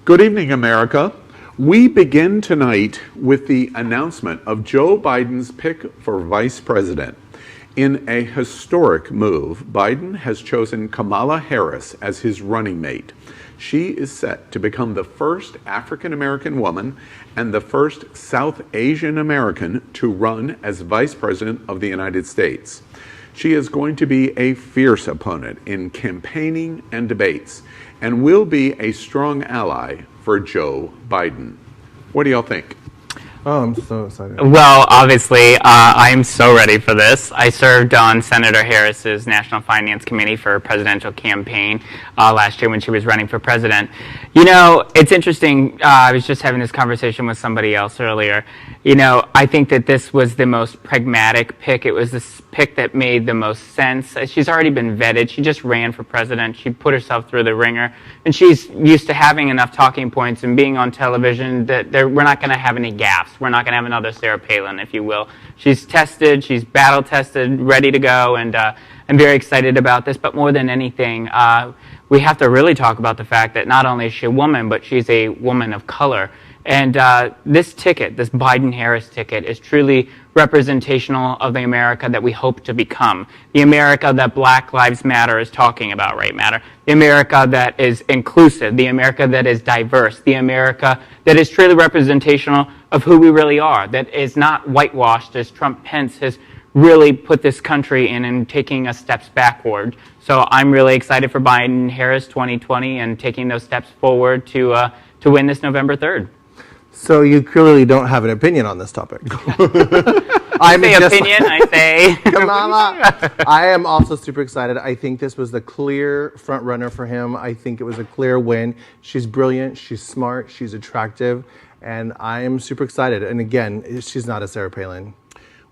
Good evening, America. We begin tonight with the announcement of Joe Biden's pick for vice president. In a historic move, Biden has chosen Kamala Harris as his running mate. She is set to become the first African-American woman and the first South Asian American to run as vice president of the United States. She is going to be a fierce opponent in campaigning and debates and will be a strong ally for Joe Biden. What do y'all think? Oh, I'm so excited. Well, obviously, I am so ready for this. I served on Senator Harris's National Finance Committee for a presidential campaign last year when she was running for president. You know, it's interesting. I was just having this conversation with somebody else earlier. You know, I think that this was the most pragmatic pick. It was this pick that made the most sense. She's already been vetted. She just ran for president. She put herself through the ringer. And she's used to having enough talking points and being on television that we're not going to have any gaps. We're not going to have another Sarah Palin, if you will. She's tested. She's battle tested, ready to go. And I'm very excited about this. But more than anything, we have to really talk about the fact that not only is she a woman, but she's a woman of color. And this ticket, this Biden-Harris ticket, is truly representational of the America that we hope to become. The America that Black Lives Matter is talking about right now. The America that is inclusive. The America that is diverse. The America that is truly representational of who we really are. That is not whitewashed as Trump Pence has really put this country in and taking us steps backward. So I'm really excited for Biden-Harris 2020 and taking those steps forward to win this November 3rd. So you clearly don't have an opinion on this topic. I say Kamala. I am also super excited. I think this was the clear front runner for him. I think it was a clear win. She's brilliant. She's smart. She's attractive. And I am super excited. And again, she's not a Sarah Palin.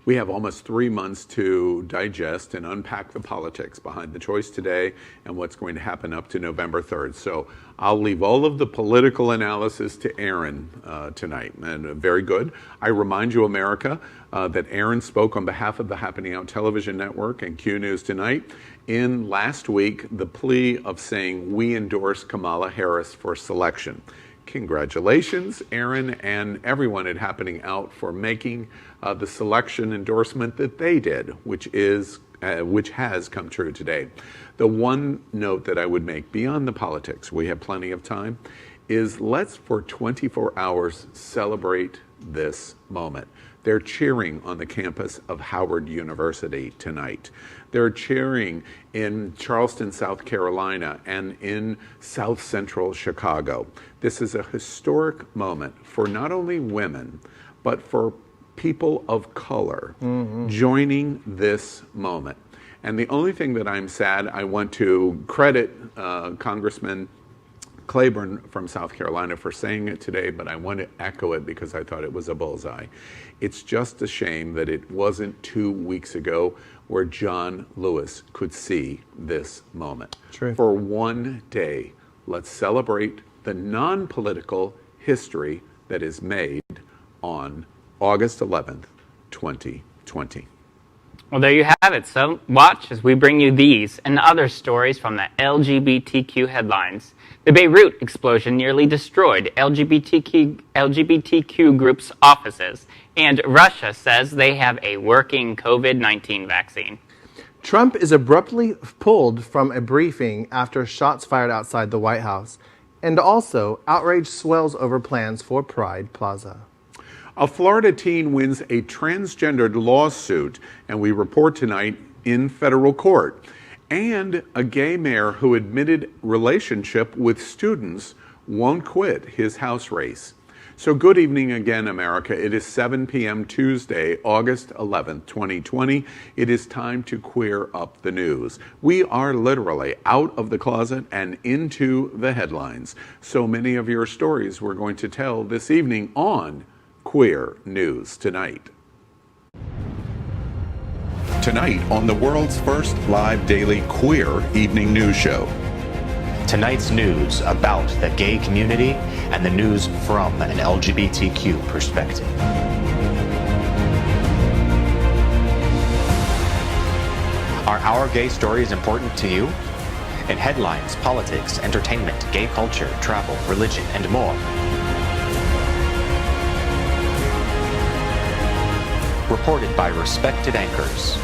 We have almost 3 months to digest and unpack the politics behind the choice today and what's going to happen up to November 3rd. So I'll leave all of the political analysis to Aaron tonight. And very good. I remind you, America, that Aaron spoke on behalf of the Happening Out Television Network and Q News Tonight in last week the plea of saying we endorse Kamala Harris for selection. Congratulations, Aaron, and everyone at Happening Out for making the selection endorsement that they did, which has come true today. The one note that I would make beyond the politics, we have plenty of time, is let's for 24 hours celebrate this moment. They're cheering on the campus of Howard University tonight. They're cheering in Charleston, South Carolina, and in South Central Chicago. This is a historic moment for not only women, but for people of color joining this moment. And the only thing that I'm sad, I want to credit Congressman Claiborne from South Carolina for saying it today, but I want to echo it because I thought it was a bullseye. It's just a shame that it wasn't 2 weeks ago where John Lewis could see this moment. True. For one day, let's celebrate the non-political history that is made on August 11th, 2020. Well, there you have it. So watch as we bring you these and other stories from the LGBTQ headlines. The Beirut explosion nearly destroyed LGBTQ groups' offices, and Russia says they have a working COVID-19 vaccine. Trump is abruptly pulled from a briefing after shots fired outside the White House. And also, outrage swells over plans for Pride Plaza. A Florida teen wins a transgendered lawsuit, and we report tonight in federal court. And a gay mayor who admitted relationship with students won't quit his House race. So good evening again, America. It is 7 p.m. Tuesday, August 11th, 2020. It is time to queer up the news. We are literally out of the closet and into the headlines. So many of your stories we're going to tell this evening on Queer News Tonight. Tonight on the world's first live daily queer evening news show. Tonight's news about the gay community and the news from an LGBTQ perspective. Are our gay stories important to you? In headlines, politics, entertainment, gay culture, travel, religion, and more. Reported by respected anchors.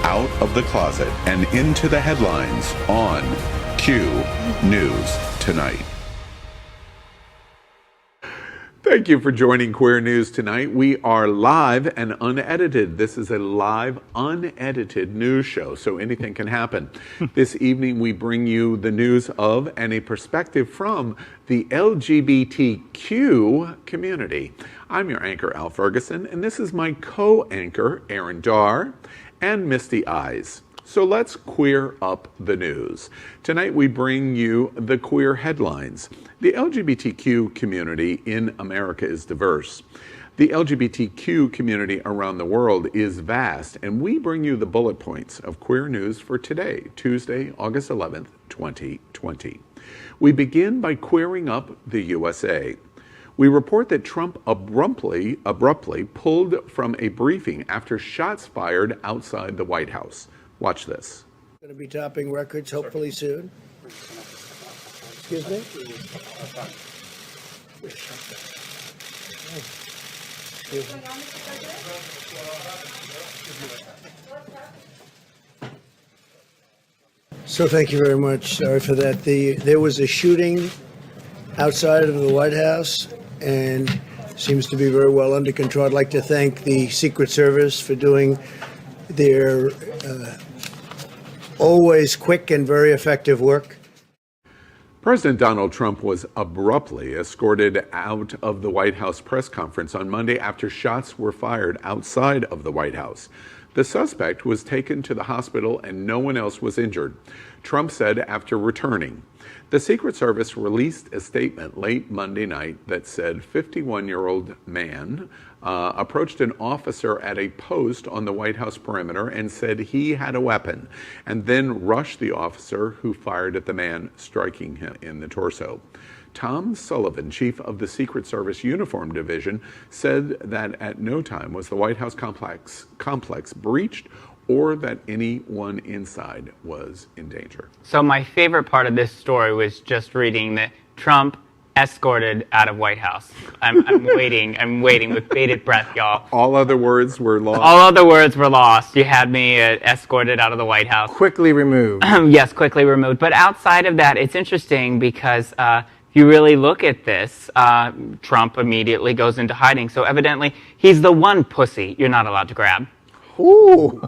Out of the closet and into the headlines on Q News Tonight. Thank you for joining Queer News Tonight. We are live and unedited. This is a live, unedited news show, so anything can happen. This evening, we bring you the news of and a perspective from the LGBTQ community. I'm your anchor, Al Ferguson, and this is my co-anchor, Aaron Darr, and Misty Eyes. So let's queer up the news. Tonight we bring you the queer headlines. The LGBTQ community in America is diverse. The LGBTQ community around the world is vast, and we bring you the bullet points of queer news for today, Tuesday, August 11th, 2020. We begin by queering up the USA. We report that Trump abruptly pulled from a briefing after shots fired outside the White House. Watch this. Going to be topping records hopefully soon. Excuse me? So thank you very much. Sorry for that. There was a shooting outside of the White House and seems to be very well under control. I'd like to thank the Secret Service for doing their always quick and very effective work. President Donald Trump was abruptly escorted out of the White House press conference on Monday after shots were fired outside of the White House. The suspect was taken to the hospital and no one else was injured, Trump said after returning. The Secret Service released a statement late Monday night that said 51-year-old man approached an officer at a post on the White House perimeter and said he had a weapon, and then rushed the officer who fired at the man, striking him in the torso. Tom Sullivan, chief of the Secret Service Uniform Division, said that at no time was the White House complex breached or that anyone inside was in danger. So my favorite part of this story was just reading that Trump escorted out of White House. I'm waiting with bated breath, y'all. All other words were lost. All other words were lost. You had me escorted out of the White House. Quickly removed. Yes, quickly removed. But outside of that, it's interesting because if you really look at this, Trump immediately goes into hiding. So evidently, he's the one pussy you're not allowed to grab. Ooh,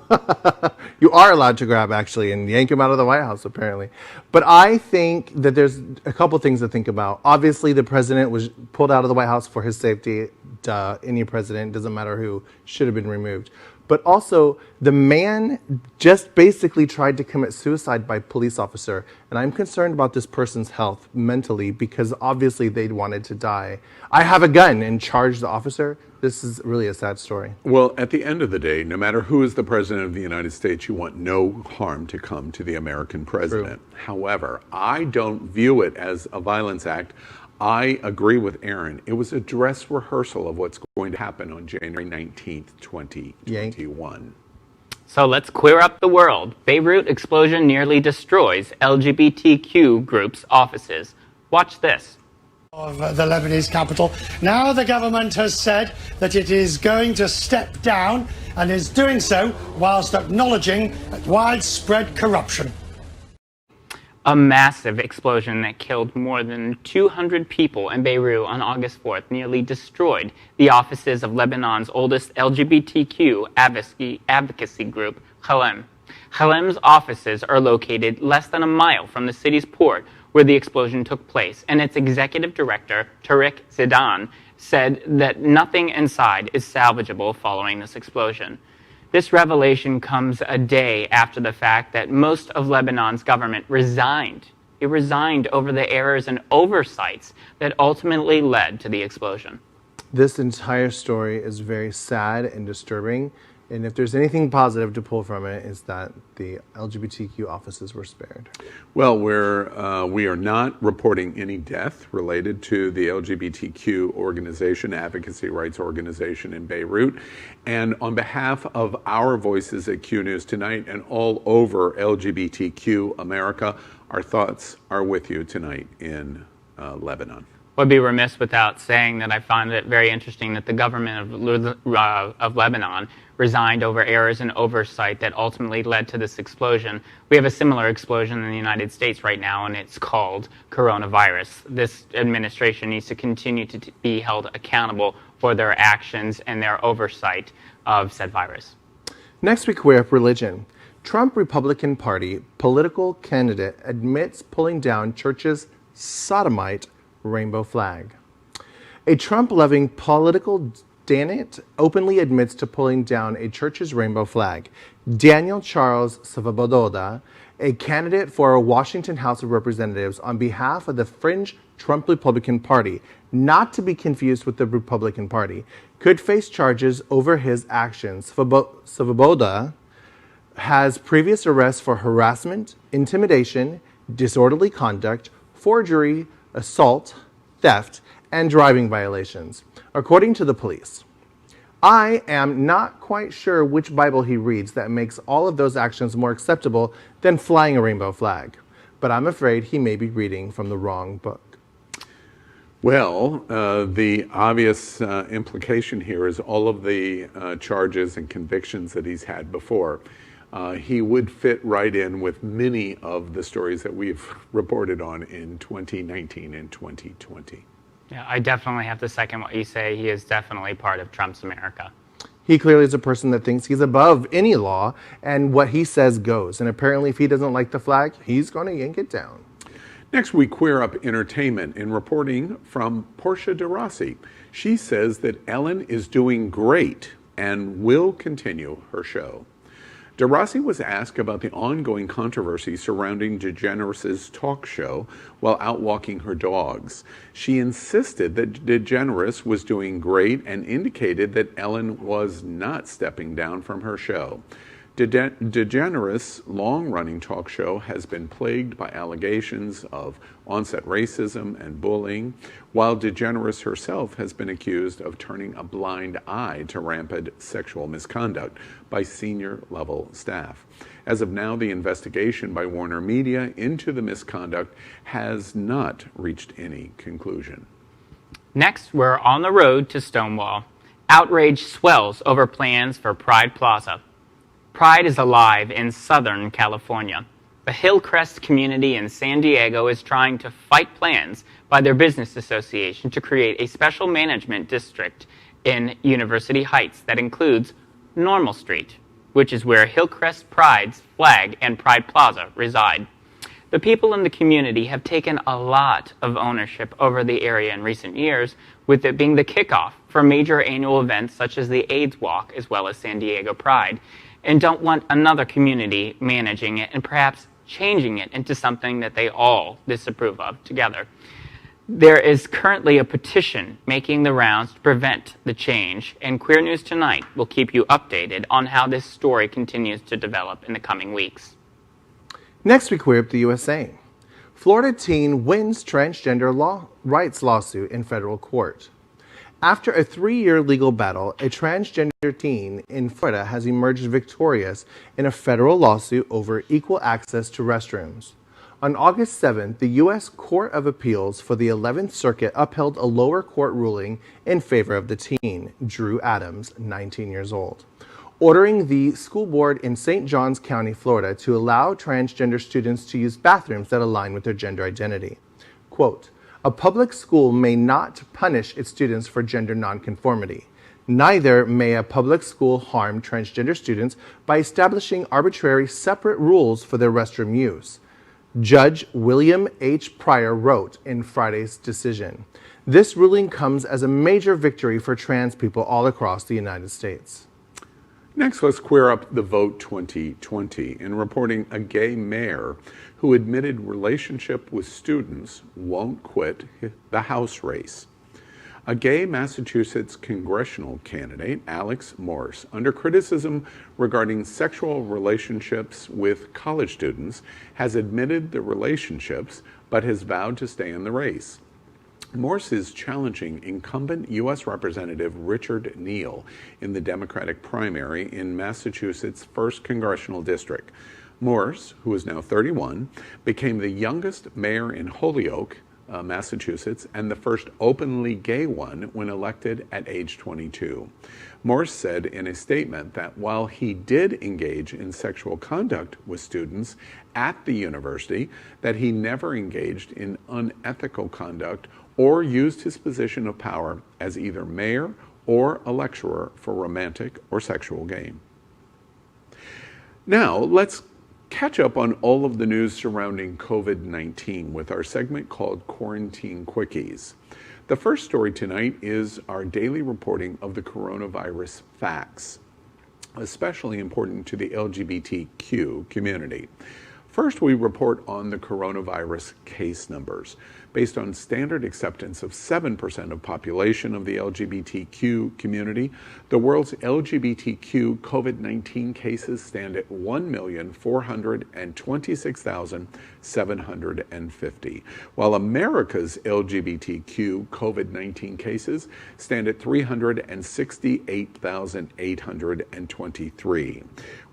you are allowed to grab, actually, and yank him out of the White House, apparently. But I think that there's a couple things to think about. Obviously, the president was pulled out of the White House for his safety. Any president, doesn't matter who, should have been removed. But also, the man just basically tried to commit suicide by police officer. And I'm concerned about this person's health mentally because obviously they wanted to die. I have a gun and charged the officer. This is really a sad story. Well, at the end of the day, no matter who is the president of the United States, you want no harm to come to the American president. True. However, I don't view it as a violence act. I agree with Aaron. It was a dress rehearsal of what's going to happen on January 19th, 2021. So let's queer up the world. Beirut explosion nearly destroys LGBTQ groups' offices. Watch this. Of the Lebanese capital. Now the government has said that it is going to step down and is doing so whilst acknowledging widespread corruption. A massive explosion that killed more than 200 people in Beirut on August 4th nearly destroyed the offices of Lebanon's oldest LGBTQ advocacy group, Khalem. Khalem's offices are located less than a mile from the city's port where the explosion took place, and its executive director, Tariq Zidane, said that nothing inside is salvageable following this explosion. This revelation comes a day after the fact that most of Lebanon's government resigned. It resigned over the errors and oversights that ultimately led to the explosion. This entire story is very sad and disturbing. And if there's anything positive to pull from it, is that the LGBTQ offices were spared. Well, we are not reporting any death related to the LGBTQ organization, advocacy rights organization in Beirut. And on behalf of our voices at Q News Tonight and all over LGBTQ America, our thoughts are with you tonight in Lebanon. Would be remiss without saying that I find it very interesting that the government of Lebanon resigned over errors and oversight that ultimately led to this explosion. We have a similar explosion in the United States right now, and it's called coronavirus. This administration needs to continue to be held accountable for their actions and their oversight of said virus. Next, we queer up religion. Trump Republican Party political candidate admits pulling down church's sodomite rainbow flag. A Trump-loving political Danit openly admits to pulling down a church's rainbow flag. Daniel Charles Svoboda, a candidate for a Washington House of Representatives on behalf of the fringe Trump Republican Party, not to be confused with the Republican Party, could face charges over his actions. Svoboda has previous arrests for harassment, intimidation, disorderly conduct, forgery, assault, theft, and driving violations, according to the police. I am not quite sure which Bible he reads that makes all of those actions more acceptable than flying a rainbow flag, but I'm afraid he may be reading from the wrong book. Well, the obvious implication here is all of the charges and convictions that he's had before. He would fit right in with many of the stories that we've reported on in 2019 and 2020. Yeah, I definitely have to second what you say. He is definitely part of Trump's America. He clearly is a person that thinks he's above any law, and what he says goes. And apparently, if he doesn't like the flag, he's going to yank it down. Next, we queer up entertainment in reporting from Portia de Rossi. She says that Ellen is doing great and will continue her show. De Rossi was asked about the ongoing controversy surrounding DeGeneres' talk show while out walking her dogs. She insisted that DeGeneres was doing great and indicated that Ellen was not stepping down from her show. DeGeneres' long-running talk show has been plagued by allegations of onset racism and bullying, while DeGeneres herself has been accused of turning a blind eye to rampant sexual misconduct by senior-level staff. As of now, the investigation by Warner Media into the misconduct has not reached any conclusion. Next, we're on the road to Stonewall. Outrage swells over plans for Pride Plaza. Pride is alive in Southern California. The Hillcrest community in San Diego is trying to fight plans by their business association to create a special management district in University Heights that includes Normal Street, which is where Hillcrest Pride's flag and Pride Plaza reside. The people in the community have taken a lot of ownership over the area in recent years, with it being the kickoff for major annual events such as the AIDS Walk as well as San Diego Pride, and don't want another community managing it and perhaps changing it into something that they all disapprove of together. There is currently a petition making the rounds to prevent the change, and Queer News Tonight will keep you updated on how this story continues to develop in the coming weeks. Next, we queer up the USA. Florida teen wins transgender rights lawsuit in federal court. After a 3-year legal battle, a transgender teen in Florida has emerged victorious in a federal lawsuit over equal access to restrooms. On August 7th, the U.S. Court of Appeals for the 11th Circuit upheld a lower court ruling in favor of the teen, Drew Adams, 19 years old, ordering the school board in St. Johns County, Florida, to allow transgender students to use bathrooms that align with their gender identity. Quote, "A public school may not punish its students for gender nonconformity. Neither may a public school harm transgender students by establishing arbitrary separate rules for their restroom use," Judge William H. Pryor wrote in Friday's decision. This ruling comes as a major victory for trans people all across the United States. Next, let's queer up the vote 2020 in reporting a gay mayor who admitted relationship with students won't quit the House race. A gay Massachusetts congressional candidate, Alex Morse, under criticism regarding sexual relationships with college students, has admitted the relationships but has vowed to stay in the race. Morse is challenging incumbent U.S. Representative Richard Neal in the Democratic primary in Massachusetts' 1st Congressional District. Morse, who is now 31, became the youngest mayor in Holyoke, Massachusetts, and the first openly gay one when elected at age 22. Morse said in a statement that while he did engage in sexual conduct with students at the university, that he never engaged in unethical conduct or used his position of power as either mayor or a lecturer for romantic or sexual gain. Now, let's catch up on all of the news surrounding COVID-19 with our segment called Quarantine Quickies. The first story tonight is our daily reporting of the coronavirus facts, especially important to the LGBTQ community. First, we report on the coronavirus case numbers. Based on standard acceptance of 7% of population of the LGBTQ community, the world's LGBTQ COVID-19 cases stand at 1,426,750, while America's LGBTQ COVID-19 cases stand at 368,823.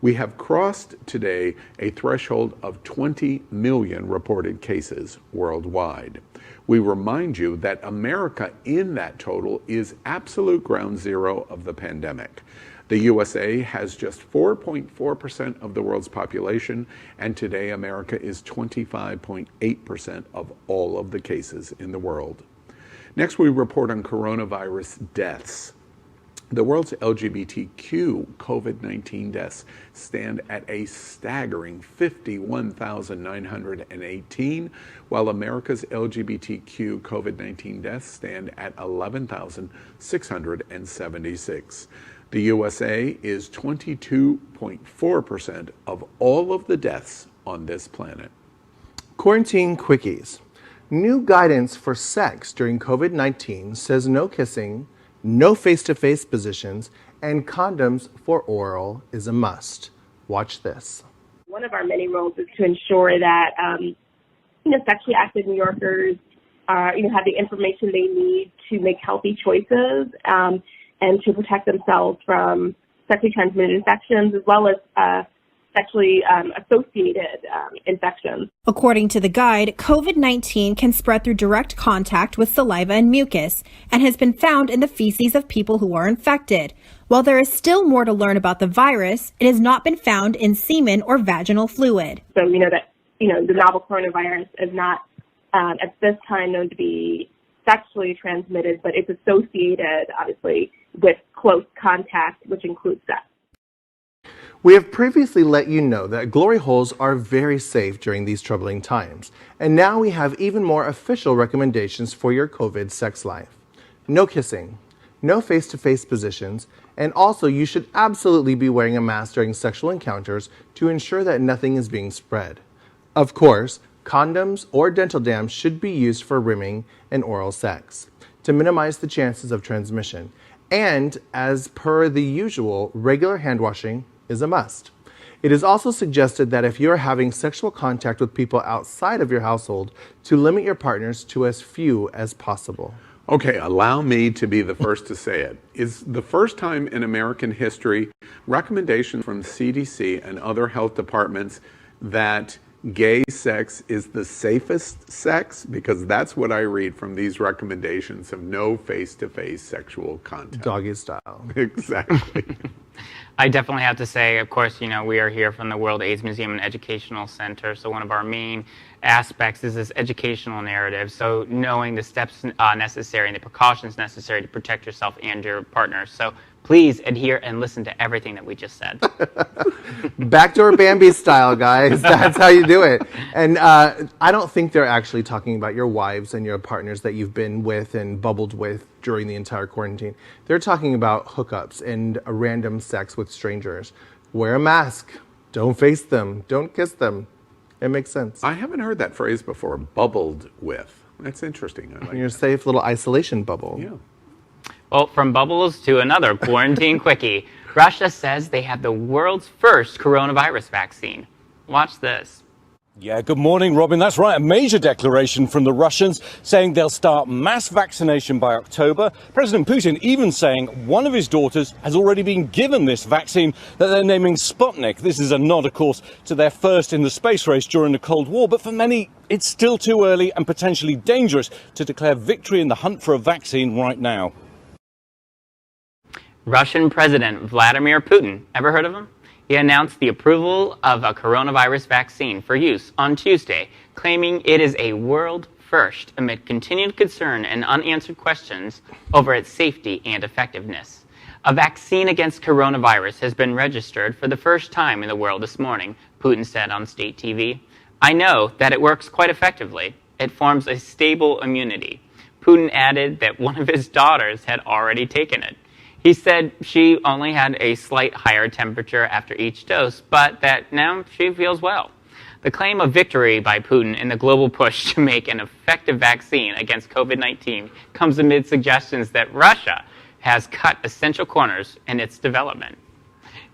We have crossed today a threshold of 20 million reported cases worldwide. We remind you that America in that total is absolute ground zero of the pandemic. The USA has just 4.4% of the world's population, and today America is 25.8% of all of the cases in the world. Next, we report on coronavirus deaths. The world's LGBTQ COVID-19 deaths stand at a staggering 51,918, while America's LGBTQ COVID-19 deaths stand at 11,676. The USA is 22.4% of all of the deaths on this planet. Quarantine Quickies. New guidance for sex during COVID-19 says no kissing, no face-to-face positions, and condoms for oral is a must. Watch this. One of our many roles is to ensure that, sexually active New Yorkers, have the information they need to make healthy choices and to protect themselves from sexually transmitted infections as well as sexually associated infections. According to the guide, COVID-19 can spread through direct contact with saliva and mucus and has been found in the feces of people who are infected. While there is still more to learn about the virus, it has not been found in semen or vaginal fluid. So we know that, the novel coronavirus is not at this time known to be sexually transmitted, but it's associated, obviously, with close contact, which includes sex. We have previously let you know that glory holes are very safe during these troubling times, and now we have even more official recommendations for your COVID sex life. No kissing, no face-to-face positions, and also you should absolutely be wearing a mask during sexual encounters to ensure that nothing is being spread. Of course, condoms or dental dams should be used for rimming and oral sex to minimize the chances of transmission. And as per the usual, regular hand washing is a must. It is also suggested that if you are having sexual contact with people outside of your household, to limit your partners to as few as possible. Okay, allow me to be the first to say it. It's the first time in American history recommendations from CDC and other health departments that gay sex is the safest sex, because that's what I read from these recommendations of no face-to-face sexual contact. Doggy style. Exactly. I definitely have to say, of course, we are here from the World AIDS Museum and Educational Center, so one of our main aspects is this educational narrative. So knowing the steps necessary and the precautions necessary to protect yourself and your partner. So please adhere and listen to everything that we just said. Backdoor Bambi style, guys. That's how you do it. And I don't think they're actually talking about your wives and your partners that you've been with and bubbled with during the entire quarantine. They're talking about hookups and random sex with strangers. Wear a mask. Don't face them. Don't kiss them. It makes sense. I haven't heard that phrase before, bubbled with. That's interesting. I like Your that. safe little isolation bubble. Yeah. Well, from bubbles to another quarantine quickie, Russia says they have the world's first coronavirus vaccine. Watch this. Yeah, good morning, Robin. That's right. A major declaration from the Russians saying they'll start mass vaccination by October. President Putin even saying one of his daughters has already been given this vaccine that they're naming Sputnik. This is a nod, of course, to their first in the space race during the Cold War. But for many, it's still too early and potentially dangerous to declare victory in the hunt for a vaccine right now. Russian President Vladimir Putin, ever heard of him? He announced the approval of a coronavirus vaccine for use on Tuesday, claiming it is a world first amid continued concern and unanswered questions over its safety and effectiveness. A vaccine against coronavirus has been registered for the first time in the world this morning, Putin said on state TV. I know that it works quite effectively. It forms a stable immunity. Putin added that one of his daughters had already taken it. He said she only had a slight higher temperature after each dose, but that now she feels well. The claim of victory by Putin in the global push to make an effective vaccine against COVID-19 comes amid suggestions that Russia has cut essential corners in its development.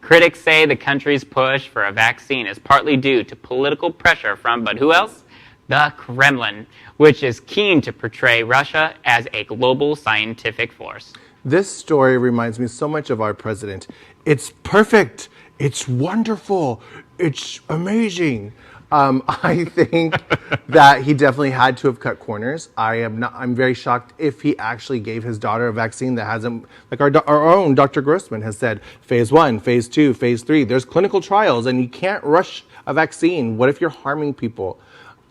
Critics say the country's push for a vaccine is partly due to political pressure from, but who else? The Kremlin, which is keen to portray Russia as a global scientific force. This story reminds me so much of our president. It's perfect. It's wonderful. It's amazing. I think that he definitely had to have cut corners. I'm very shocked if he actually gave his daughter a vaccine that hasn't, like our own Dr. Grossman has said, phase 1, phase 2, phase 3. There's clinical trials and you can't rush a vaccine. What if you're harming people?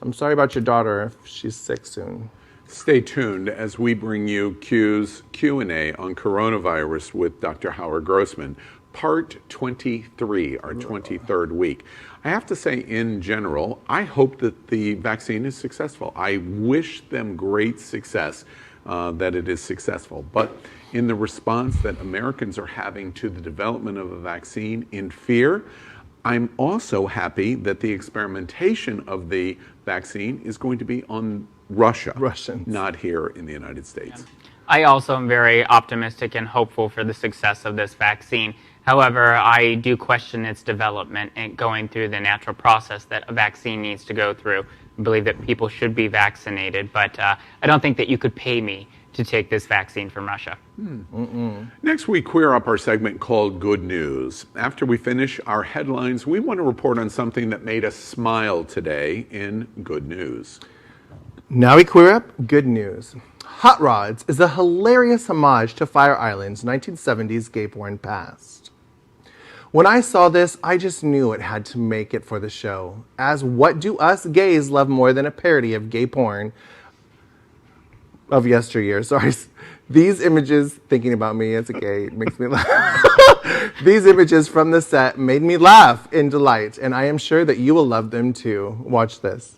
I'm sorry about your daughter if she's sick soon. Stay tuned as we bring you Q&A on coronavirus with Dr. Howard Grossman, part 23, our 23rd week. I have to say, in general, I hope that the vaccine is successful. I wish them great success, that it is successful. But in the response that Americans are having to the development of a vaccine in fear, I'm also happy that the experimentation of the vaccine is going to be on Russians, not here in the United States. Yeah. I also am very optimistic and hopeful for the success of this vaccine. However, I do question its development and going through the natural process that a vaccine needs to go through. I believe that people should be vaccinated, but I don't think that you could pay me to take this vaccine from Russia. Next, we queer up our segment called Good News. After we finish our headlines, we want to report on something that made us smile today in Good News. Now we queer up good news. Hot Rods is a hilarious homage to Fire Island's 1970s gay porn past. When I saw this, I just knew it had to make it for the show, as what do us gays love more than a parody of gay porn of yesteryear? Sorry. These images, thinking about me as a gay, makes me laugh. These images from the set made me laugh in delight, and I am sure that you will love them too. Watch this.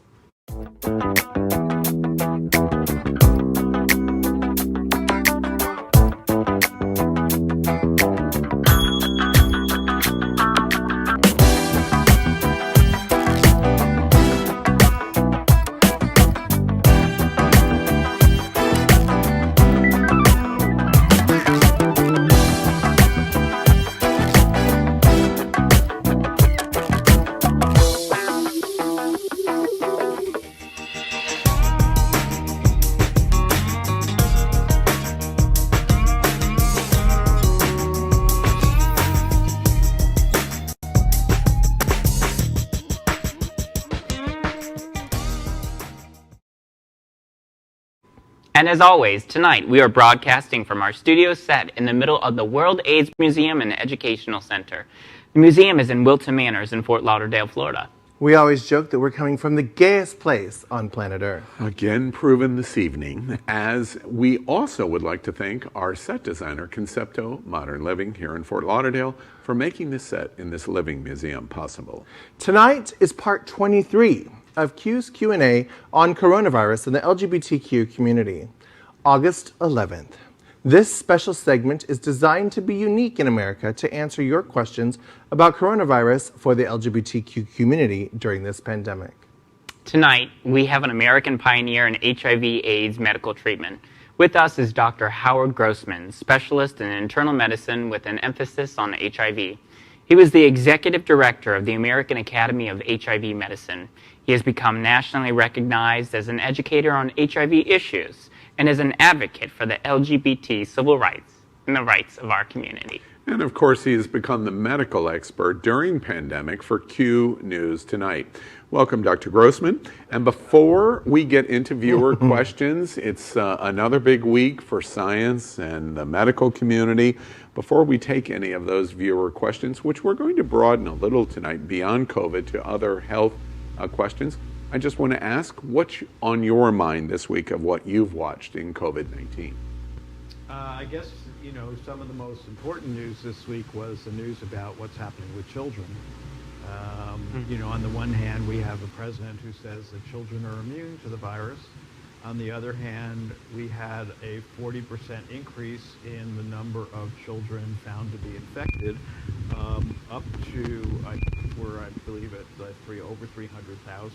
And as always, tonight we are broadcasting from our studio set in the middle of the World AIDS Museum and Educational Center. The museum is in Wilton Manors in Fort Lauderdale, Florida. We always joke that we're coming from the gayest place on planet Earth. Again proven this evening, as we also would like to thank our set designer, Concepto Modern Living, here in Fort Lauderdale, for making this set in this living museum possible. Tonight is part 23 of Q's Q&A on coronavirus and the LGBTQ community, August 11th. This special segment is designed to be unique in America to answer your questions about coronavirus for the LGBTQ community during this pandemic. Tonight, we have an American pioneer in HIV/AIDS medical treatment. With us is Dr. Howard Grossman, specialist in internal medicine with an emphasis on HIV. He was the executive director of the American Academy of HIV Medicine. He has become nationally recognized as an educator on HIV issues and as an advocate for the LGBT civil rights and the rights of our community. And of course, he has become the medical expert during pandemic for Q News Tonight. Welcome, Dr. Grossman. And before we get into viewer questions, it's another big week for science and the medical community. Before we take any of those viewer questions, which we're going to broaden a little tonight beyond COVID to other health questions, I just want to ask, what's on your mind this week of what you've watched in COVID-19? I guess, some of the most important news this week was the news about what's happening with children. On the one hand, we have a president who says that children are immune to the virus. On the other hand, we had a 40% increase in the number of children found to be infected, up to, I believe at over 300,000.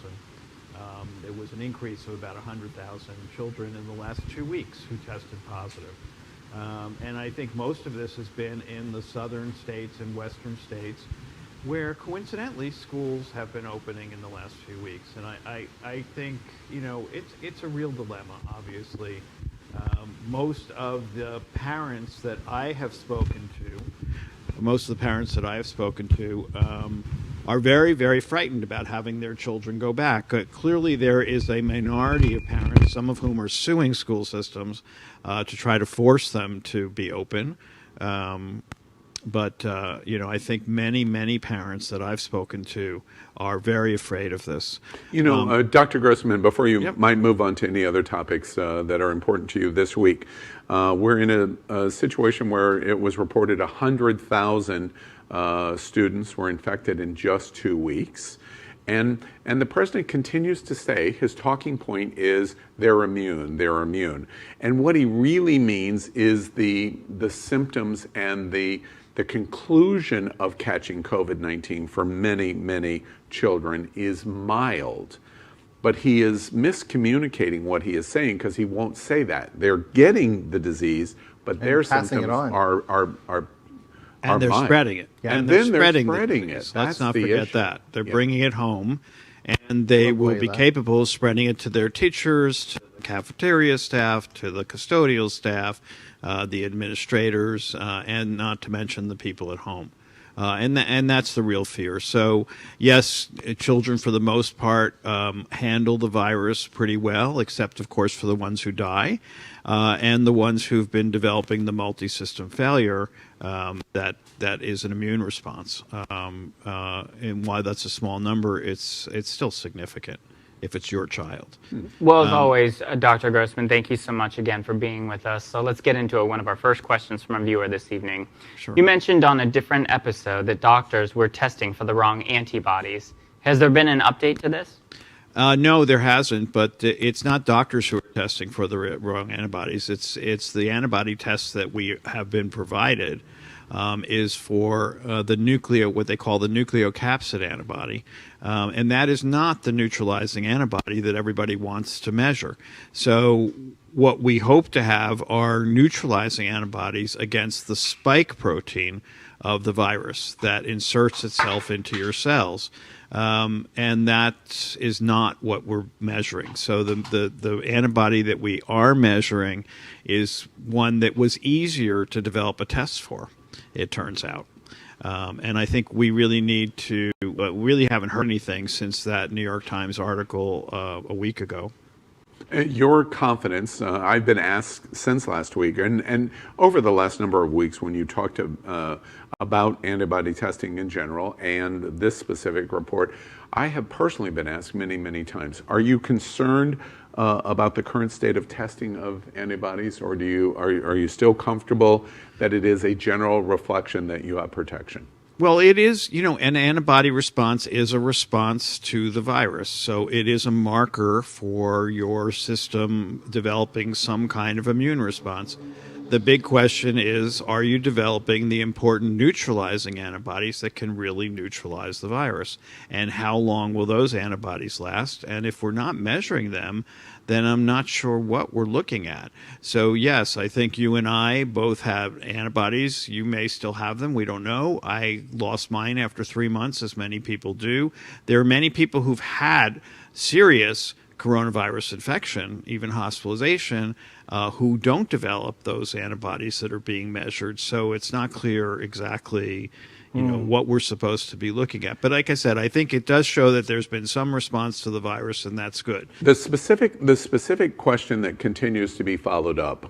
There was an increase of about 100,000 children in the last 2 weeks who tested positive. And I think most of this has been in the southern states and western states, where coincidentally schools have been opening in the last few weeks. And I think, it's a real dilemma, obviously. Most of the parents that I have spoken to, are very, very frightened about having their children go back. Clearly, there is a minority of parents, some of whom are suing school systems to try to force them to be open. But I think many, many parents that I've spoken to are very afraid of this. Dr. Grossman, before you might move on to any other topics that are important to you this week, we're in a situation where it was reported 100,000 students were infected in just 2 weeks. And the president continues to say, his talking point is they're immune. And what he really means is the symptoms and the conclusion of catching COVID-19 for many, many children is mild. But he is miscommunicating what he is saying, because he won't say that. They're getting the disease, but their symptoms are and they're mild. Spreading it. Yeah. And they're spreading it. Let's not forget that. They're bringing it home, and they will be capable of spreading it to their teachers, to the cafeteria staff, to the custodial staff, the administrators, and not to mention the people at home. And that's the real fear. So, yes, children for the most part handle the virus pretty well, except, of course, for the ones who die and the ones who've been developing the multi-system failure that is an immune response. And while that's a small number, it's still significant if it's your child. Well, as always, Dr. Grossman, thank you so much again for being with us. So let's get into one of our first questions from a viewer this evening. Sure. You mentioned on a different episode that doctors were testing for the wrong antibodies. Has there been an update to this? No, there hasn't, but it's not doctors who are testing for the wrong antibodies. It's the antibody tests that we have been provided is for what they call the nucleocapsid antibody. And that is not the neutralizing antibody that everybody wants to measure. So what we hope to have are neutralizing antibodies against the spike protein of the virus that inserts itself into your cells. And that is not what we're measuring. So the antibody that we are measuring is one that was easier to develop a test for, it turns out. And I think we really need to, really haven't heard anything since that New York Times article a week ago. Your confidence, I've been asked since last week and over the last number of weeks when you talked about antibody testing in general and this specific report, I have personally been asked many, many times, are you concerned about the current state of testing of antibodies, or are you still comfortable that it is a general reflection that you have protection? Well, it is, an antibody response is a response to the virus. So it is a marker for your system developing some kind of immune response. The big question is, are you developing the important neutralizing antibodies that can really neutralize the virus? And how long will those antibodies last? And if we're not measuring them, then I'm not sure what we're looking at. So yes, I think you and I both have antibodies. You may still have them. We don't know. I lost mine after 3 months, as many people do. There are many people who've had serious coronavirus infection, even hospitalization, who don't develop those antibodies that are being measured. So it's not clear exactly, what we're supposed to be looking at. But like I said, I think it does show that there's been some response to the virus, and that's good. The specific question that continues to be followed up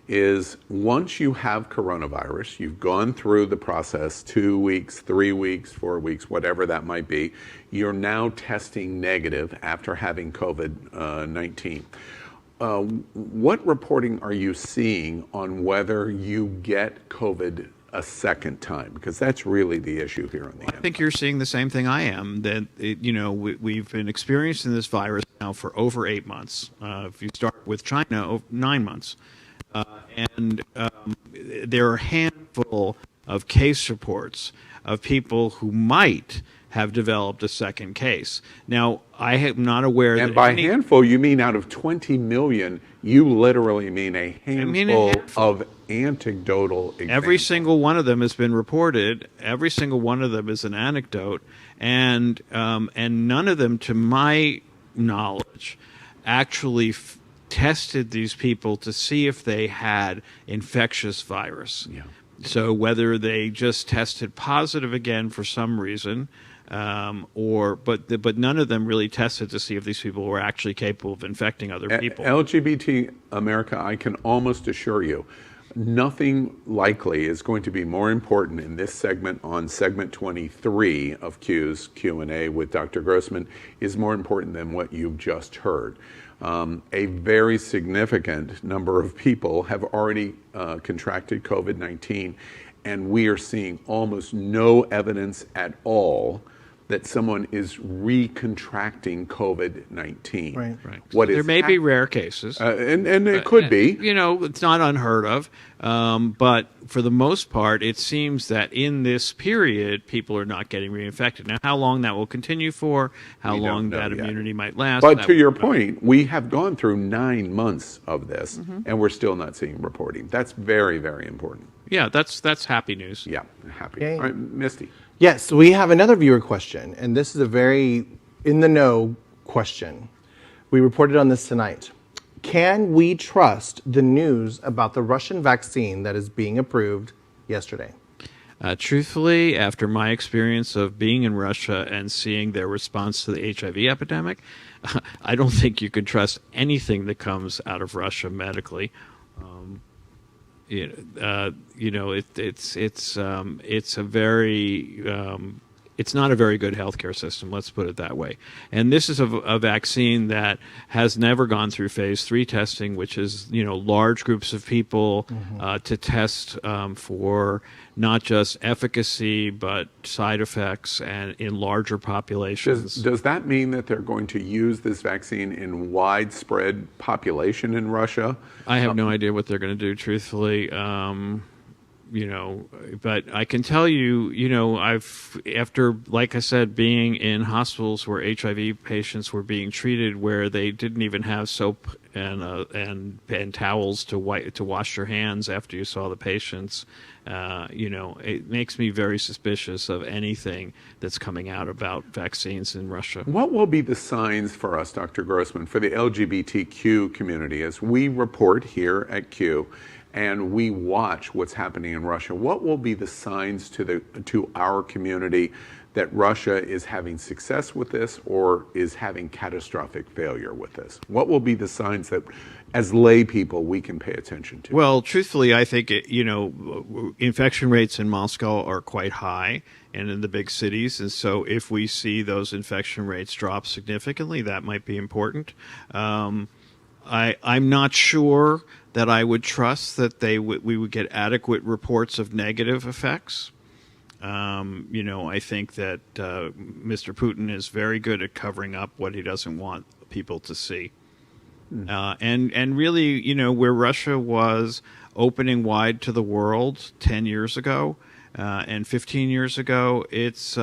is, once you have coronavirus, you've gone through the process 2 weeks, 3 weeks, 4 weeks, whatever that might be, you're now testing negative after having COVID-19. What reporting are you seeing on whether you get COVID a second time? Because that's really the issue here on the end. I think you're seeing the same thing I am, that we've been experiencing this virus now for over 8 months. If you start with China, 9 months. And there are a handful of case reports of people who might have developed a second case. Now, I am not aware that... And by handful, you mean out of 20 million, you literally mean a handful of anecdotal examples. Every single one of them has been reported. Every single one of them is an anecdote. And none of them, to my knowledge, actually tested these people to see if they had infectious virus. Yeah. So whether they just tested positive again for some reason, but none of them really tested to see if these people were actually capable of infecting other people. LGBT America, I can almost assure you, nothing likely is going to be more important in this segment, on segment 23 of Q's Q&A with Dr. Grossman, is more important than what you've just heard. A very significant number of people have already contracted COVID-19, and we are seeing almost no evidence at all that someone is recontracting COVID-19. Right. There may be rare cases. And it could be. It's not unheard of. But for the most part, it seems that in this period, people are not getting reinfected. Now, how long that will continue for, how long that immunity might last. But to your point, we have gone through 9 months of this, and we're still not seeing reporting. That's very, very important. Yeah, that's happy news. Yeah, happy. Okay. All right, Misty. Yes, we have another viewer question, and this is a very in-the-know question. We reported on this tonight. Can we trust the news about the Russian vaccine that is being approved yesterday? Truthfully, after my experience of being in Russia and seeing their response to the HIV epidemic, I don't think you can trust anything that comes out of Russia medically. It's not a very good healthcare system, let's put it that way. And this is a vaccine that has never gone through phase 3 testing, which is, large groups of people to test for not just efficacy, but side effects, and in larger populations. Does that mean that they're going to use this vaccine in widespread population in Russia? I have no idea what they're going to do, truthfully. But I can tell you, after, like I said, being in hospitals where HIV patients were being treated, where they didn't even have soap and towels to wash your hands after you saw the patients, it makes me very suspicious of anything that's coming out about vaccines in Russia. What will be the signs for us, Dr. Grossman, for the LGBTQ community as we report here at Q and we watch what's happening in Russia? What will be the signs to our community that Russia is having success with this or is having catastrophic failure with this? What will be the signs that, as lay people, we can pay attention to? Well, truthfully, I think, infection rates in Moscow are quite high and in the big cities. And so if we see those infection rates drop significantly, that might be important. I'm not sure that I would trust that we would get adequate reports of negative effects. I think that Mr. Putin is very good at covering up what he doesn't want people to see. And really, where Russia was opening wide to the world 10 years ago and 15 years ago, it's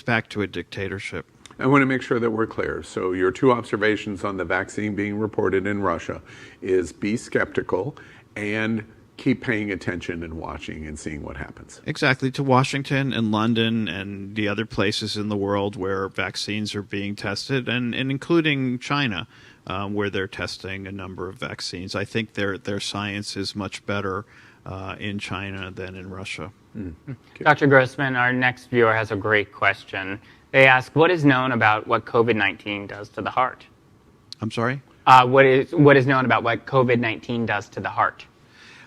back to a dictatorship. I want to make sure that we're clear. So your two observations on the vaccine being reported in Russia is be skeptical and keep paying attention and watching and seeing what happens. Exactly, to Washington and London and the other places in the world where vaccines are being tested, and including China, where they're testing a number of vaccines. I think their science is much better in China than in Russia. Okay. Dr. Grossman, our next viewer has a great question. They ask, what is known about what COVID-19 does to the heart? I'm sorry? What is known about what COVID-19 does to the heart?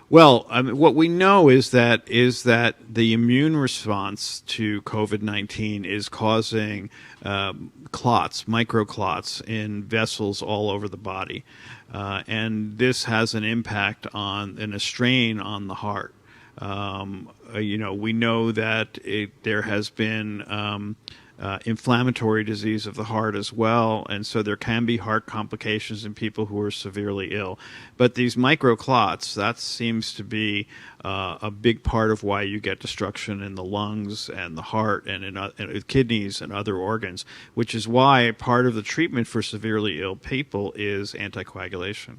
Well, what we know is that the immune response to COVID-19 is causing clots, microclots in vessels all over the body. And this has an impact and a strain on the heart. We know that there has been inflammatory disease of the heart as well, and so there can be heart complications in people who are severely ill. But these microclots, that seems to be a big part of why you get destruction in the lungs and the heart and in kidneys and other organs, which is why part of the treatment for severely ill people is anticoagulation.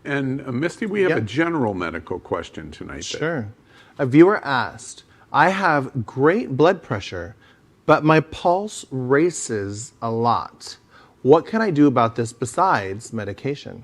And Misty, we have a general medical question tonight. Sure. A viewer asked, I have great blood pressure, but my pulse races a lot. What can I do about this besides medication?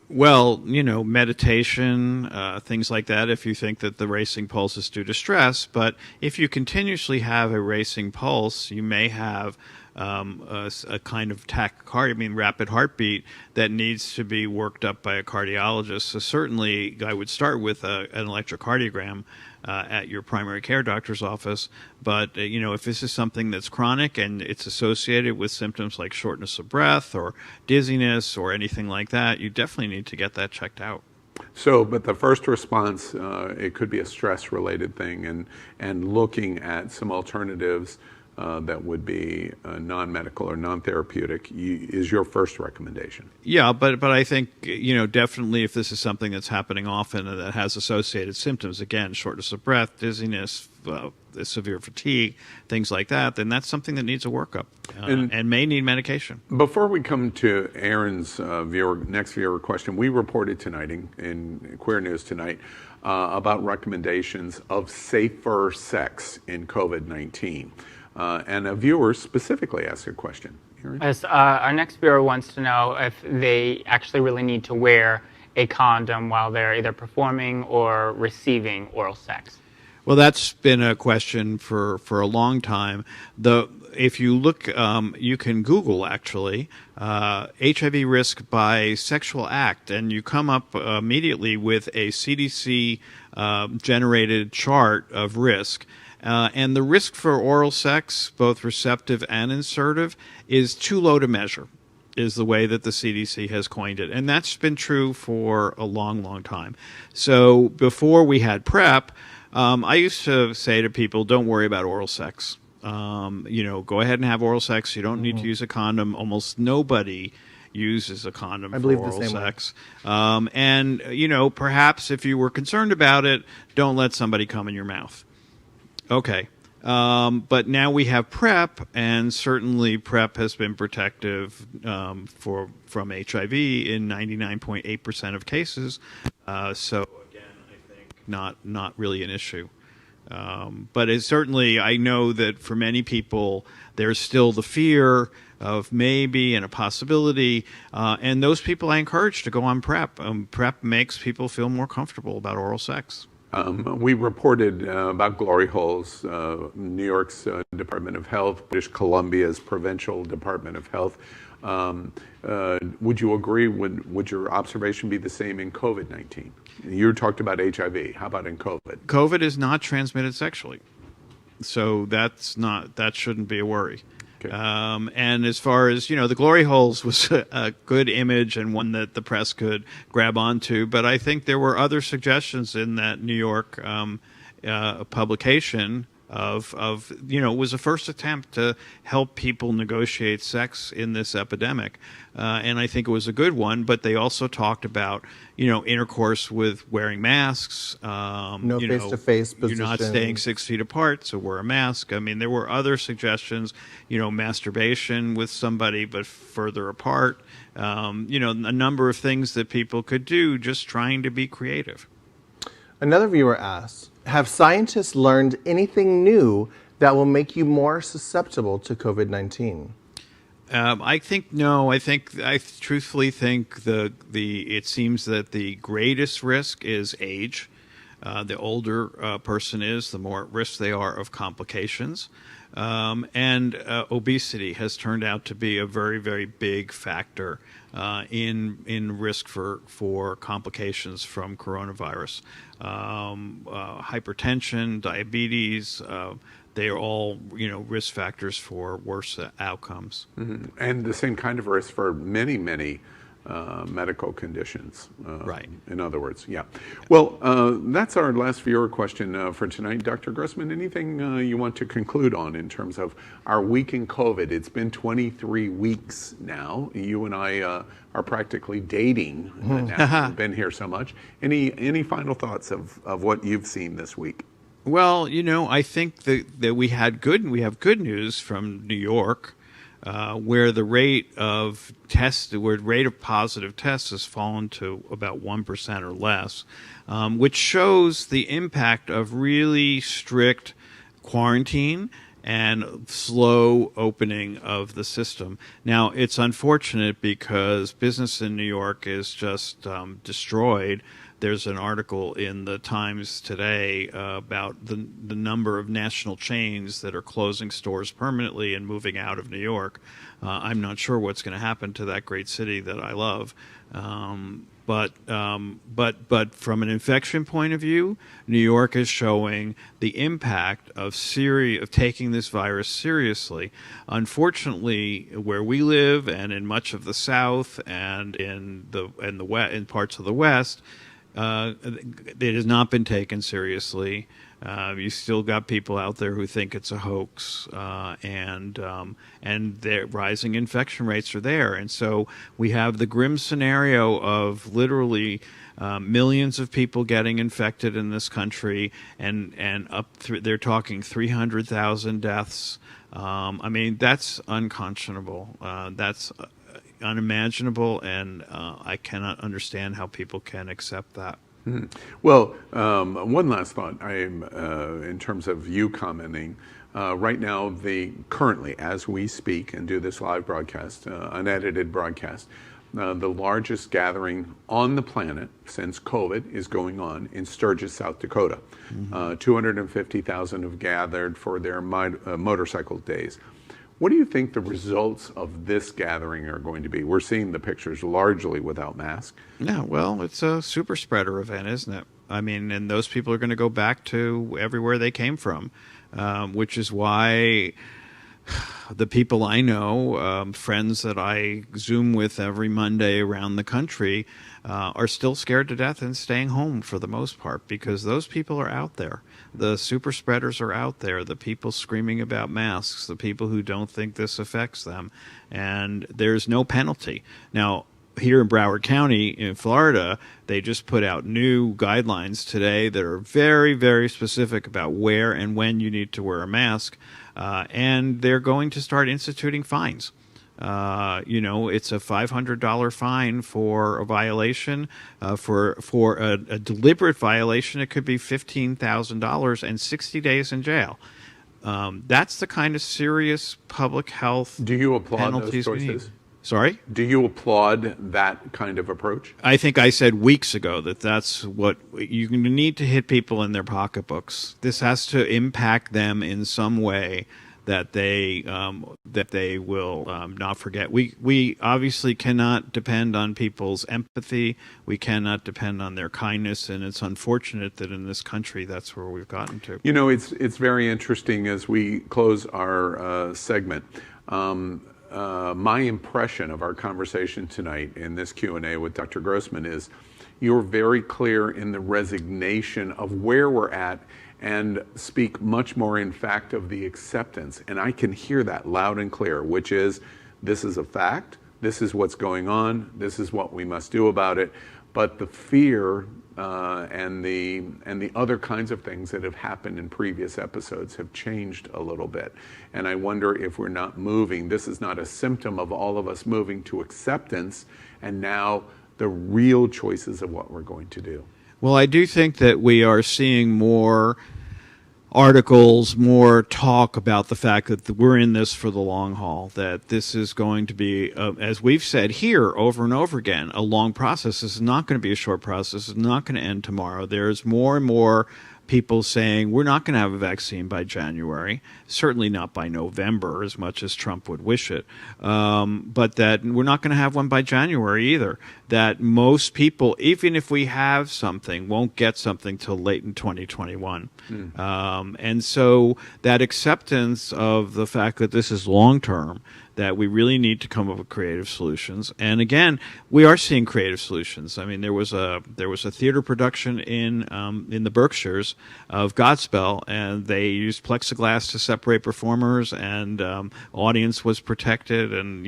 Well, meditation, things like that, if you think that the racing pulse is due to stress. But if you continuously have a racing pulse, you may have a kind of tachycardia, rapid heartbeat, that needs to be worked up by a cardiologist. So certainly I would start with an electrocardiogram at your primary care doctor's office. But, if this is something that's chronic and it's associated with symptoms like shortness of breath or dizziness or anything like that, you definitely need to get that checked out. So, but the first response, it could be a stress-related thing, and looking at some alternatives that would be non-medical or non-therapeutic is your first recommendation. Yeah, but I think, definitely if this is something that's happening often and that has associated symptoms, again, shortness of breath, dizziness, severe fatigue, things like that, then that's something that needs a workup and may need medication. Before we come to Aaron's next viewer question, we reported tonight in Queer News tonight about recommendations of safer sex in COVID-19. And a viewer specifically asked a question. Yes, our next viewer wants to know if they actually really need to wear a condom while they're either performing or receiving oral sex. Well, that's been a question for a long time. If you look, you can Google, actually, HIV risk by sexual act, and you come up immediately with a CDC-generated chart of risk. And the risk for oral sex, both receptive and insertive, is too low to measure, is the way that the CDC has coined it. And that's been true for a long, long time. So before we had PrEP, I used to say to people, don't worry about oral sex. Go ahead and have oral sex. You don't need to use a condom. Almost nobody uses a condom for oral sex. And, perhaps if you were concerned about it, don't let somebody come in your mouth. Okay. But now we have PrEP, and certainly PrEP has been protective from HIV in 99.8% of cases. So again, I think not really an issue. But it's certainly, I know that for many people, there's still the fear of maybe and a possibility, and those people I encourage to go on PrEP. PrEP makes people feel more comfortable about oral sex. We reported about glory holes, New York's Department of Health, British Columbia's Provincial Department of Health. Would you agree? Would your observation be the same in COVID-19? You talked about HIV. How about in COVID? COVID is not transmitted sexually, so that shouldn't be a worry. Okay. And as far as, the glory holes was a good image and one that the press could grab onto, but I think there were other suggestions in that New York publication it was the first attempt to help people negotiate sex in this epidemic. And I think it was a good one, but they also talked about, intercourse with wearing masks. No face-to-face You're not position. staying 6 feet apart, so wear a mask. I mean, there were other suggestions, masturbation with somebody but further apart. A number of things that people could do just trying to be creative. Another viewer asks, have scientists learned anything new that will make you more susceptible to COVID-19? I think no. I truthfully think it seems that the greatest risk is age. The older a person is, the more at risk they are of complications. And obesity has turned out to be a very, very big factor in risk for complications from coronavirus. Hypertension, diabetes, they are all, risk factors for worse outcomes. Mm-hmm. And the same kind of risk for many, many medical conditions. Right. In other words, yeah. Well, that's our last viewer question for tonight. Dr. Grossman, anything you want to conclude on in terms of our week in COVID? It's been 23 weeks now. You and I are practically dating now. We've been here so much. Any final thoughts of what you've seen this week? Well, I think that we have good news from New York. Where the rate of positive tests has fallen to about 1% or less, which shows the impact of really strict quarantine and slow opening of the system. Now, it's unfortunate because business in New York is just destroyed. There's an article in the Times today about the number of national chains that are closing stores permanently and moving out of New York. I'm not sure what's going to happen to that great city that I love. But from an infection point of view, New York is showing the impact of taking this virus seriously. Unfortunately, where we live and in much of the South and in parts of the West, it has not been taken seriously. You still got people out there who think it's a hoax, and the rising infection rates are there. And so we have the grim scenario of literally millions of people getting infected in this country, and they're talking 300,000 deaths. I mean, that's unconscionable. That's unimaginable, and I cannot understand how people can accept that. Mm-hmm. Well, one last thought. In terms of you commenting, right now, currently, as we speak and do this live broadcast, unedited broadcast, the largest gathering on the planet since COVID is going on in Sturgis, South Dakota. Mm-hmm. 250,000 have gathered for their motorcycle days. What do you think the results of this gathering are going to be? We're seeing the pictures largely without masks. Yeah, well, it's a super spreader event, isn't it? I mean, and those people are going to go back to everywhere they came from, which is why the people I know, friends that I Zoom with every Monday around the country, are still scared to death and staying home for the most part, because those people are out there. The super spreaders are out there, the people screaming about masks, the people who don't think this affects them, and there's no penalty. Now, here in Broward County in Florida, they just put out new guidelines today that are very, very specific about where and when you need to wear a mask, and they're going to start instituting fines. It's a $500 fine for a violation. For a deliberate violation, it could be $15,000 and 60 days in jail. That's the kind of serious public health. Do you applaud penalties those choices? Sorry? Do you applaud that kind of approach? I think I said weeks ago that's what you need to hit people in their pocketbooks. This has to impact them in some way that they will not forget. We obviously cannot depend on people's empathy. We cannot depend on their kindness, and it's unfortunate that in this country that's where we've gotten to. You know, it's very interesting as we close our segment. My impression of our conversation tonight in this Q&A with Dr. Grossman is you're very clear in the resignation of where we're at and speak much more, in fact, of the acceptance. And I can hear that loud and clear, which is, this is a fact, this is what's going on, this is what we must do about it. But the fear and the other kinds of things that have happened in previous episodes have changed a little bit. And I wonder if we're not moving. This is not a symptom of all of us moving to acceptance and now the real choices of what we're going to do. Well, I do think that we are seeing more articles, more talk about the fact that we're in this for the long haul, that this is going to be, as we've said here over and over again, a long process. This is not going to be a short process. It's not going to end tomorrow. There's more and more people saying we're not going to have a vaccine by January, certainly not by November as much as Trump would wish it, but that we're not going to have one by January either, that most people, even if we have something, won't get something till late in 2021. And so that acceptance of the fact that this is long-term, that we really need to come up with creative solutions. And again, we are seeing creative solutions. I mean, there was a theater production in the Berkshires of Godspell, and they used plexiglass to separate performers, and audience was protected, and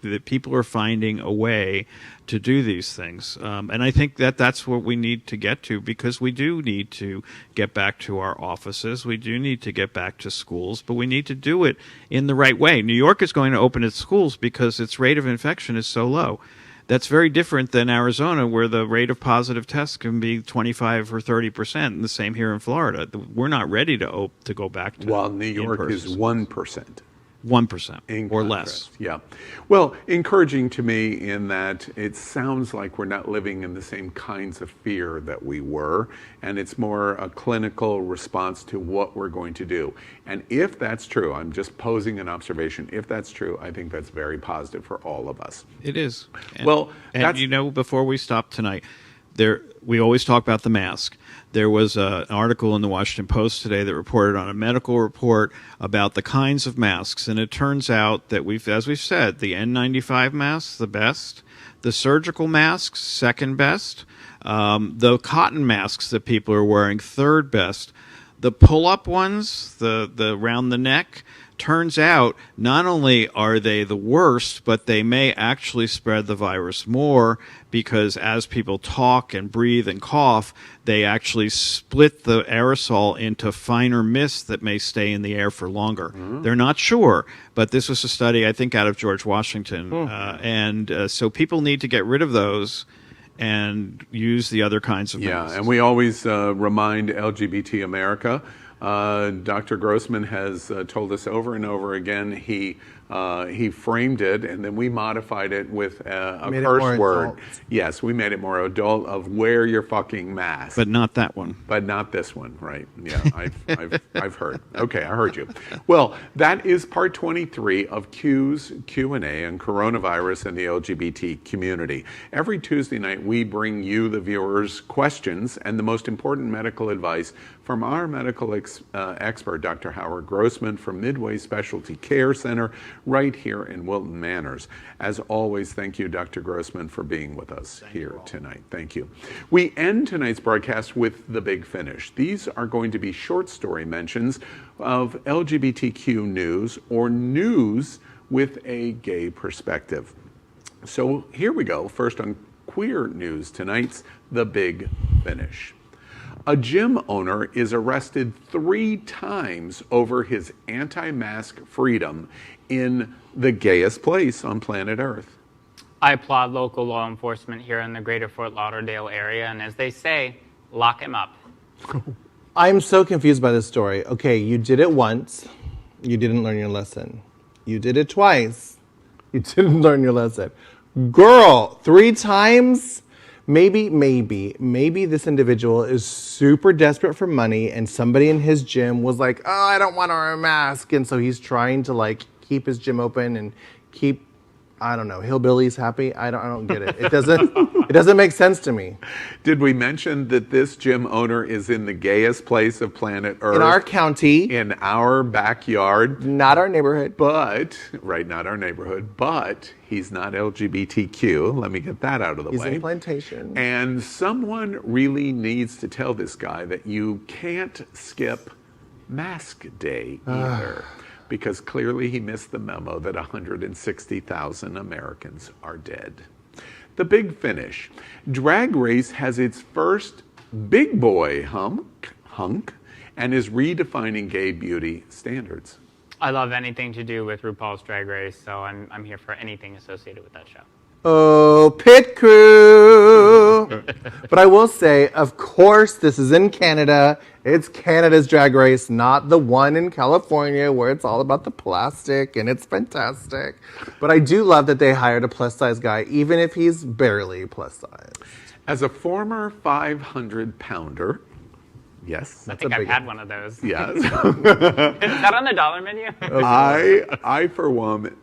the people are finding a way to do these things. And I think that that's what we need to get to, because we do need to get back to our offices. We do need to get back to schools, but we need to do it in the right way. New York is going to open its schools because its rate of infection is so low. That's very different than Arizona, where the rate of positive tests can be 25 or 30%, and the same here in Florida. We're not ready to go back to While New York is 1%. 1% or less. Yeah. Well, encouraging to me in that it sounds like we're not living in the same kinds of fear that we were, and it's more a clinical response to what we're going to do. And if that's true, I'm just posing an observation, if that's true, I think that's very positive for all of us. It is. And, before we stop tonight, we always talk about the mask. There was an article in the Washington Post today that reported on a medical report about the kinds of masks, and it turns out that as we've said, the N95 masks, the best, the surgical masks, second best, the cotton masks that people are wearing, third best, the pull-up ones, the round the neck. Turns out not only are they the worst, but they may actually spread the virus more, because as people talk and breathe and cough, they actually split the aerosol into finer mists that may stay in the air for longer. They're not sure, but this was a study, I think, out of George Washington. So people need to get rid of those and use the other kinds of masks. Yeah, and we always remind LGBT America. Dr. Grossman has told us over and over again he framed it, and then we modified it with a curse word. Adult. Yes, we made it more adult, of wear your fucking mask. But not that one. But not this one, right? Yeah, I've heard. Okay, I heard you. Well, that is part 23 of Q's Q&A on coronavirus and the LGBT community. Every Tuesday night, we bring you, the viewers, questions and the most important medical advice from our medical expert, Dr. Howard Grossman from Midway Specialty Care Center, right here in Wilton Manors. As always, thank you, Dr. Grossman, for being with us here tonight. Thank you. We end tonight's broadcast with The Big Finish. These are going to be short story mentions of LGBTQ news, or news with a gay perspective. So here we go. First on queer news tonight's The Big Finish. A gym owner is arrested 3 times over his anti-mask freedom in the gayest place on planet Earth. I applaud local law enforcement here in the greater Fort Lauderdale area, and as they say, lock him up. I'm so confused by this story. Okay, you did it once, you didn't learn your lesson. You did it twice, you didn't learn your lesson. Girl, 3 times? Maybe this individual is super desperate for money, and somebody in his gym was like, I don't want to wear a mask. And so he's trying to keep his gym open and keep I don't know, hillbillies happy. I don't get it. It doesn't make sense to me. Did we mention that this gym owner is in the gayest place of planet Earth? In our county. In our backyard. Not our neighborhood. But he's not LGBTQ. Let me get that out of the way. He's in plantation. And someone really needs to tell this guy that you can't skip Mask Day either. Because clearly he missed the memo that 160,000 Americans are dead. The big finish. Drag Race has its first big boy hunk and is redefining gay beauty standards. I love anything to do with RuPaul's Drag Race, so I'm here for anything associated with that show. Oh, pit crew. But I will say, of course, this is in Canada. It's Canada's Drag Race, not the one in California where it's all about the plastic and it's fantastic. But I do love that they hired a plus size guy, even if he's barely plus size. As a former 500-pounder, yes. I think I've had one of those. Yes. Is that on the dollar menu? I for one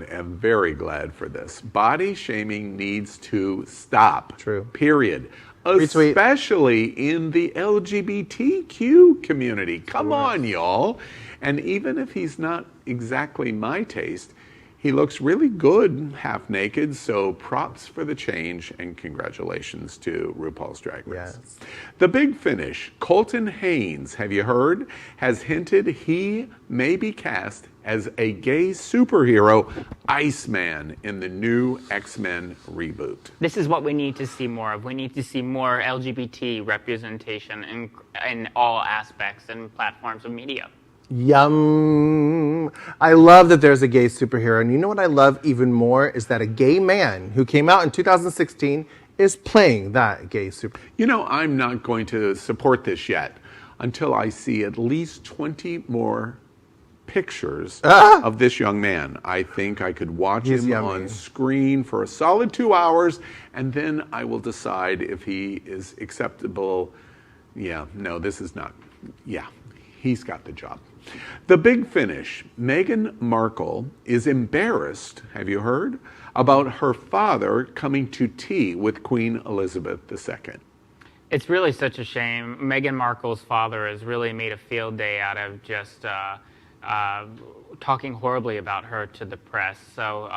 am very glad for this. Body shaming needs to stop. True. Period. Retweet. Especially in the LGBTQ community. Come on, y'all. And even if he's not exactly my taste, he looks really good half naked, so props for the change and congratulations to RuPaul's Drag Race. Yes. The big finish, Colton Haynes, have you heard, has hinted he may be cast as a gay superhero, Iceman, in the new X-Men reboot. This is what we need to see more of. We need to see more LGBT representation in all aspects and platforms of media. Yum. I love that there's a gay superhero. And you know what I love even more is that a gay man who came out in 2016 is playing that gay superhero. You know, I'm not going to support this yet until I see at least 20 more pictures of this young man. I think I could watch him on screen for a solid 2 hours, and then I will decide if he is acceptable. Yeah, no, this is not. Yeah, he's got the job. The big finish. Meghan Markle is embarrassed, have you heard, about her father coming to tea with Queen Elizabeth II. It's really such a shame. Meghan Markle's father has really made a field day out of just talking horribly about her to the press. So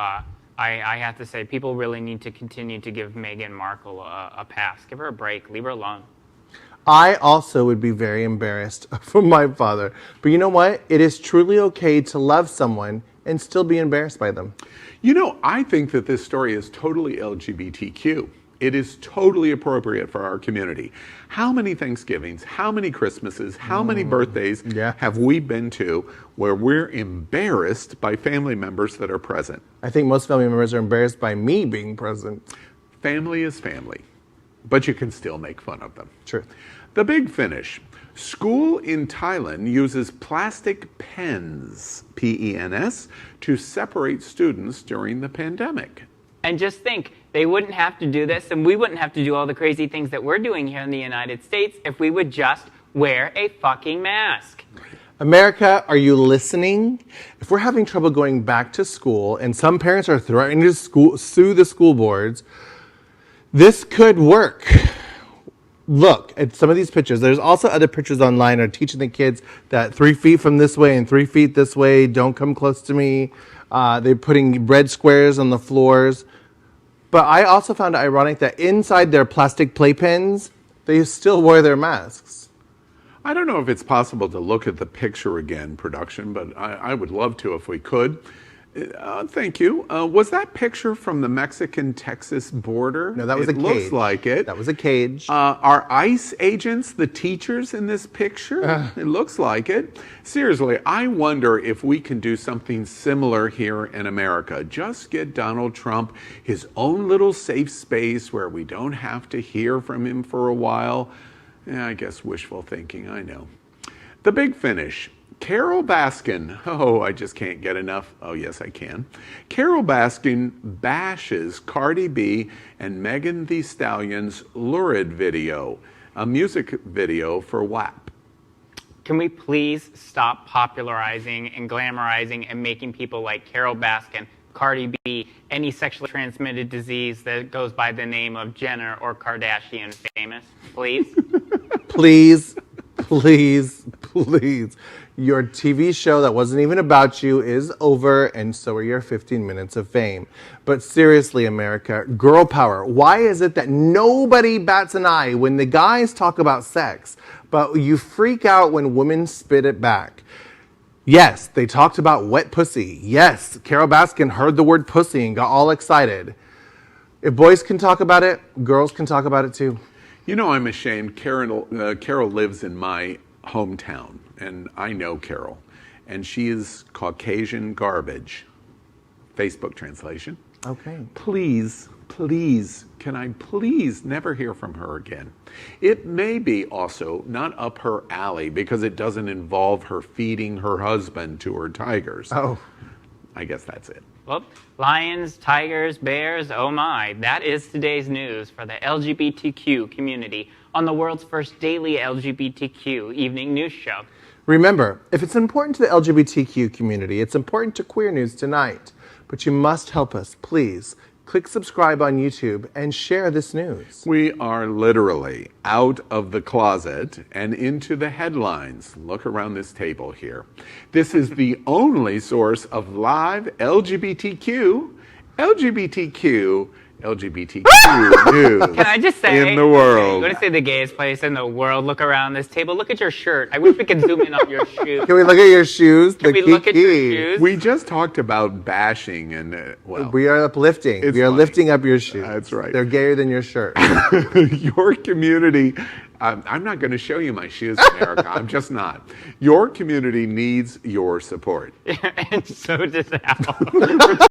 I have to say, people really need to continue to give Meghan Markle a pass. Give her a break. Leave her alone. I also would be very embarrassed for my father. But you know what? It is truly okay to love someone and still be embarrassed by them. You know, I think that this story is totally LGBTQ. It is totally appropriate for our community. How many Thanksgivings, how many Christmases, how many birthdays have we been to where we're embarrassed by family members that are present? I think most family members are embarrassed by me being present. Family is family, but you can still make fun of them. True. The big finish. School in Thailand uses plastic pens, P-E-N-S, to separate students during the pandemic. And just think, they wouldn't have to do this, and we wouldn't have to do all the crazy things that we're doing here in the United States if we would just wear a fucking mask. America, are you listening? If we're having trouble going back to school, and some parents are threatening to sue the school boards, this could work. Look at some of these pictures. There's also other pictures online are teaching the kids that 3 feet from this way and 3 feet this way, don't come close to me. They're putting red squares on the floors. But I also found it ironic that inside their plastic playpens, they still wear their masks. I don't know if it's possible to look at the picture again, production, but I would love to if we could. Thank you. Was that picture from the Mexican-Texas border? No, that was a cage. It looks like it. That was a cage. Are ICE agents the teachers in this picture? It looks like it. Seriously, I wonder if we can do something similar here in America. Just get Donald Trump his own little safe space where we don't have to hear from him for a while. Yeah, I guess wishful thinking, I know. The big finish. Carol Baskin, oh, I just can't get enough. Oh, yes, I can. Carol Baskin bashes Cardi B and Megan Thee Stallion's Lurid video, a music video for WAP. Can we please stop popularizing and glamorizing and making people like Carol Baskin Cardi B, any sexually transmitted disease that goes by the name of Jenner or Kardashian famous, please? Please, please, please. Your TV show that wasn't even about you is over, and so are your 15 minutes of fame. But seriously, America, girl power. Why is it that nobody bats an eye when the guys talk about sex, but you freak out when women spit it back? Yes, they talked about wet pussy. Yes, Carol Baskin heard the word pussy and got all excited. If boys can talk about it, girls can talk about it too. You know, I'm ashamed. Carol lives in my hometown, and I know Carol, and she is Caucasian garbage. Facebook translation. Okay. Please, please, can I please never hear from her again? It may be also not up her alley because it doesn't involve her feeding her husband to her tigers. Oh. I guess that's it. Well, lions, tigers, bears, oh my. That is today's news for the LGBTQ community on the world's first daily LGBTQ evening news show. Remember, if it's important to the LGBTQ community, it's important to Queer News Tonight. But you must help us, please. Click subscribe on YouTube and share this news. We are literally out of the closet and into the headlines. Look around this table here. This is the only source of live LGBTQ news Can I just say, in the world. You want to say the gayest place in the world? Look around this table. Look at your shirt. I wish we could zoom in on your shoes. Can we look at your shoes? Can we look at your shoes? We just talked about bashing and, well. We are uplifting. We are lifting up your shoes. That's right. They're gayer than your shirt. Your community, I'm not going to show you my shoes, America. I'm just not. Your community needs your support. And so does Al.